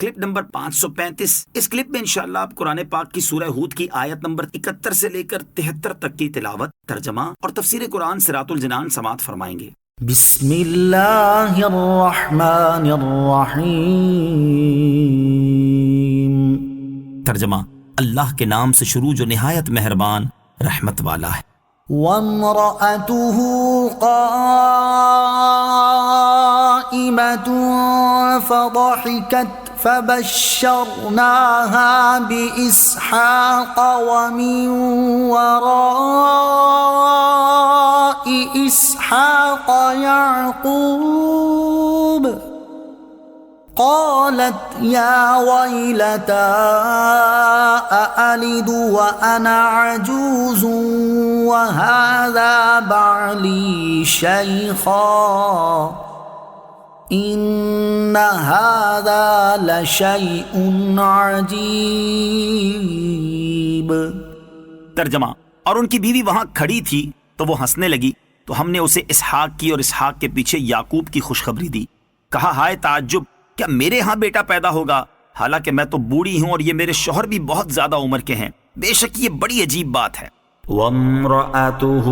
Clip number 535۔ اس clip میں انشاءاللہ آپ قرآن پاک کی سورہ ہود کی آیت نمبر 71 سے لے کر 73 تک کی تلاوت، ترجمہ اور تفسیر قرآن صراط الجنان سماعت فرمائیں گے۔ بسم اللہ الرحمن الرحیم۔ ترجمہ، اللہ کے نام سے شروع جو نہایت مہربان رحمت والا ہے۔ وامرأته قائمة فضحكت فبشرناها بإسحاق ومن وراء إسحاق يعقوب قالت يا ويلتى أألد وأنا عجوز وهذا بعلي شيخا إن هذا لشيء عجيب۔ ترجمہ، اور ان کی بیوی وہاں کھڑی تھی تو وہ ہنسنے لگی، تو ہم نے اسے اسحاق کی اور اسحاق کے پیچھے یعقوب کی خوشخبری دی۔ کہا، ہائے تعجب، کیا میرے ہاں بیٹا پیدا ہوگا؟ حالانکہ میں تو بوڑھی ہوں اور یہ میرے شوہر بھی بہت زیادہ عمر کے ہیں، بے شک یہ بڑی عجیب بات ہے۔ وامرأته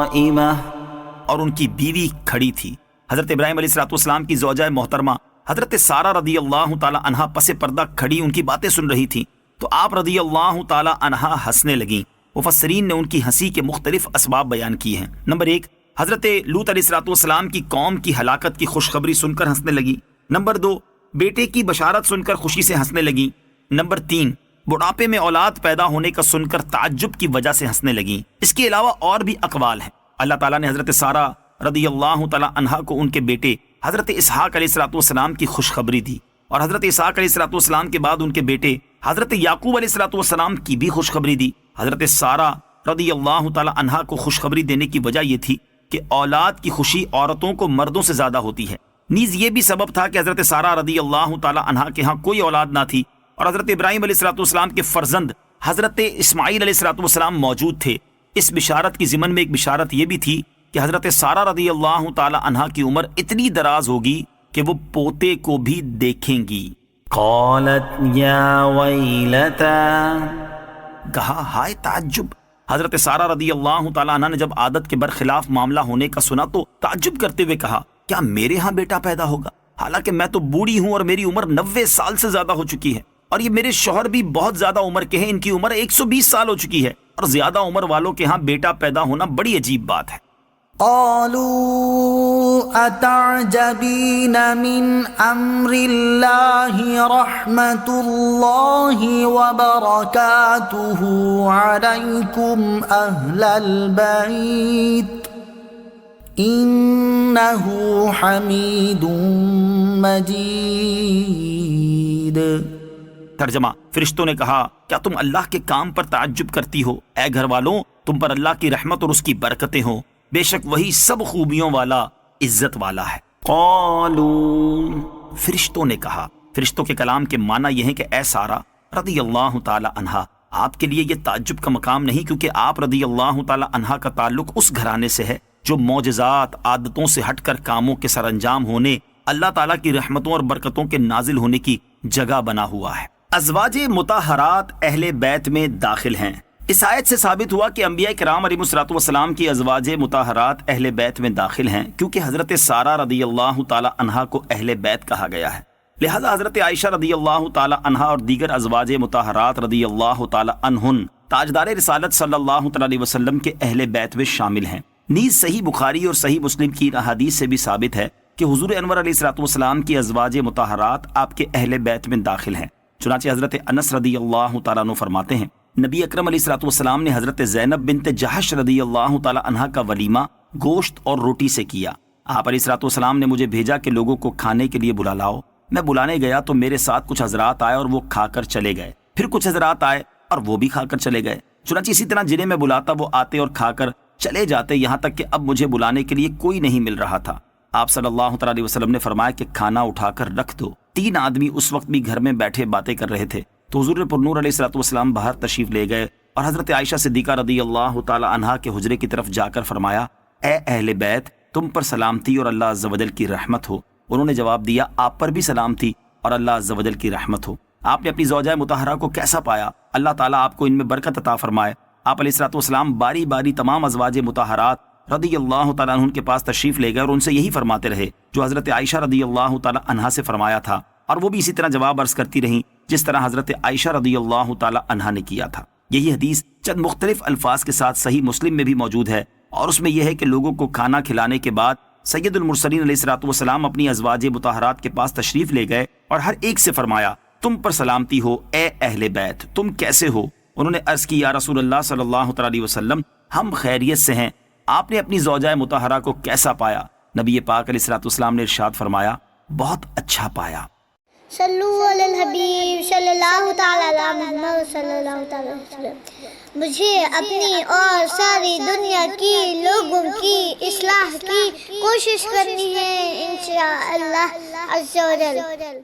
قائمة، اور ان کی بیوی کھڑی تھی۔ حضرت ابراہیم علیہ السلام کی زوجہ محترمہ حضرت سارہ رضی اللہ تعالی عنہا پس پردہ کھڑی ان کی باتیں سن رہی تھی، تو آپ رضی اللہ تعالی عنہا ہنسنے لگیں۔ مفسرین نے ان کی ہنسی کے مختلف اسباب بیان کی ہیں۔ نمبر 1، حضرت لوط علیہ السلام کی قوم کی ہلاکت کی خوشخبری سن کر ہنسنے لگی۔ نمبر 2، بیٹے کی بشارت سن کر خوشی سے ہنسنے لگی۔ نمبر 3، بڑھاپے میں اولاد پیدا ہونے کا سن کر تعجب کی وجہ سے ہنسنے لگیں۔ اس کے علاوہ اور بھی اقوال ہیں۔ اللہ تعالیٰ نے حضرت سارہ رضی اللہ تعالی عنہا کو ان کے بیٹے حضرت اسحاق علیہ السلام کی خوشخبری دی، اور حضرت اسحاق علیہ السلام کے بعد ان کے بیٹے حضرت یعقوب علیہ السلام کی بھی خوشخبری دی۔ حضرت سارہ رضی اللہ تعالی عنہا کو خوشخبری دینے کی وجہ یہ تھی کہ اولاد کی خوشی عورتوں کو مردوں سے زیادہ ہوتی ہے۔ نیز یہ بھی سبب تھا کہ حضرت سارہ رضی اللہ تعالی عنہا کے ہاں کوئی اولاد نہ تھی، اور حضرت ابراہیم علیہ السلام کے فرزند حضرت اسماعیل علیہ السلام موجود تھے۔ اس بشارت کی ضمن میں ایک بشارت یہ بھی تھی کہ حضرت سارہ رضی اللہ تعالی عنہا کی عمر اتنی دراز ہوگی کہ وہ پوتے کو بھی دیکھیں گی۔ قالت یا ویلتا، کہا، ہائے تعجب۔ حضرت سارہ رضی اللہ تعالیٰ عنہ نے جب عادت کے برخلاف معاملہ ہونے کا سنا تو تعجب کرتے ہوئے کہا، کیا میرے ہاں بیٹا پیدا ہوگا؟ حالانکہ میں تو بوڑھی ہوں اور میری عمر 90 سال سے زیادہ ہو چکی ہے، اور یہ میرے شوہر بھی بہت زیادہ عمر کے ہیں، ان کی عمر 120 سال ہو چکی ہے، اور زیادہ عمر والوں کے ہاں بیٹا پیدا ہونا بڑی عجیب بات ہے۔ قالوا اتعجبین من امر اللہ رحمت اللہ وبرکاتہ علیکم اہل البیت انہ حمید مجید۔ ترجمہ، فرشتوں نے کہا، کیا تم اللہ کے کام پر تعجب کرتی ہو؟ اے گھر والوں، تم پر اللہ کی رحمت اور اس کی برکتیں ہوں، بے شک وہی سب خوبیوں والا عزت والا ہے۔ قالوا، فرشتوں نے کہا۔ فرشتوں کے کلام کے معنی یہ ہے کہ اے سارہ رضی اللہ تعالی عنہا، آپ کے لیے یہ تعجب کا مقام نہیں، کیونکہ آپ رضی اللہ تعالی عنہا کا تعلق اس گھرانے سے ہے جو معجزات، عادتوں سے ہٹ کر کاموں کے سر انجام ہونے، اللہ تعالیٰ کی رحمتوں اور برکتوں کے نازل ہونے کی جگہ بنا ہوا ہے۔ ازواج مطہرات اہل بیت میں داخل ہیں۔ اس آیت سے ثابت ہوا کہ انبیاء کرام علیہ السلام کی ازواج مطہرات اہل بیت میں داخل ہیں، کیونکہ حضرت سارہ رضی اللہ تعالی عنہا کو اہل بیت کہا گیا ہے۔ لہذا حضرت عائشہ رضی اللہ تعالی عنہا اور دیگر ازواج مطہرات رضی اللہ تعالی عنہن تاجدار رسالت صلی اللہ تعالی علیہ وسلم کے اہل بیت میں شامل ہیں۔ نیز صحیح بخاری اور صحیح مسلم کی احادیث سے بھی ثابت ہے کہ حضور انور علیہ السلام کی ازواج مطہرات آپ کے اہل بیت میں داخل ہیں۔ چنانچہ حضرت انس رضی اللہ تعالیٰ عنہ فرماتے ہیں، نبی اکرم علیہ السلام نے حضرت زینب بنت جہش رضی اللہ تعالیٰ عنہا کا ولیمہ گوشت اور روٹی سے کیا۔ آپ علیہ السلام نے مجھے بھیجا کہ لوگوں کو کھانے کے لیے بلا لاؤ۔ میں بلانے گیا تو میرے ساتھ کچھ حضرات آئے اور وہ کھا کر چلے گئے، پھر کچھ حضرات آئے اور وہ بھی کھا کر چلے گئے۔ چنانچہ اسی طرح جنہیں میں بلاتا وہ آتے اور کھا کر چلے جاتے، یہاں تک کہ اب مجھے بلانے کے لیے کوئی نہیں مل رہا تھا۔ آپ صلی اللہ تعالیٰ علیہ وسلم نے فرمایا کہ کھانا اٹھا کر رکھ دو۔ 3 آدمی اس وقت بھی گھر میں بیٹھے باتیں کر رہے تھے، تو حضور پرنور علیہ السلام باہر تشریف لے گئے اور حضرت عائشہ صدیقہ رضی اللہ تعالی عنہا کے حجرے کی طرف جا کر فرمایا، اے اہل بیت، تم پر سلامتی اور اللہ عز و جل کی رحمت ہو۔ انہوں نے جواب دیا آپ پر بھی سلام تھی اور اللہ عز و جل کی رحمت ہو۔ آپ نے اپنی زوجہ مطہرہ کو کیسا پایا؟ اللہ تعالیٰ آپ کو ان میں برکت عطا فرمائے۔ آپ علیہ الصلوۃ والسلام باری باری تمام ازواج مطہرات رضی اللہ تعالیٰ عنہ کے پاس تشریف لے گئے اور ان سے یہی فرماتے رہے جو حضرت عائشہ رضی اللہ تعالیٰ عنہا سے فرمایا تھا، اور وہ بھی اسی طرح جواب عرض کرتی رہیں جس طرح حضرت عائشہ رضی اللہ تعالیٰ عنہا نے کیا تھا۔ یہی حدیث چند مختلف الفاظ کے ساتھ صحیح مسلم میں بھی موجود ہے، اور اس میں یہ ہے کہ لوگوں کو کھانا کھلانے کے بعد سید المرسلین علیہ الصلوۃ والسلام اپنی ازواج مطہرات کے پاس تشریف لے گئے اور ہر ایک سے فرمایا تم پر سلامتی ہو اے اہل بیت، تم کیسے ہو؟ انہوں نے عرض کی یا رسول اللہ صلی اللہ تعالیٰ علیہ وسلم ہم خیریت سے ہیں۔ آپ نے اپنی زوجہ مطہرہ کو کیسا پایا؟ نبی پاک علیہ الصلوۃ والسلام نے ارشاد فرمایا بہت اچھا پایا۔ صلو علی الحبیب صلی اللہ تعالی علی محمد صلی اللہ تعالی وسلم۔ مجھے اپنی اور ساری دنیا کی لوگوں کی اصلاح کی کوشش کرنی ہے انشاءاللہ عز و جل۔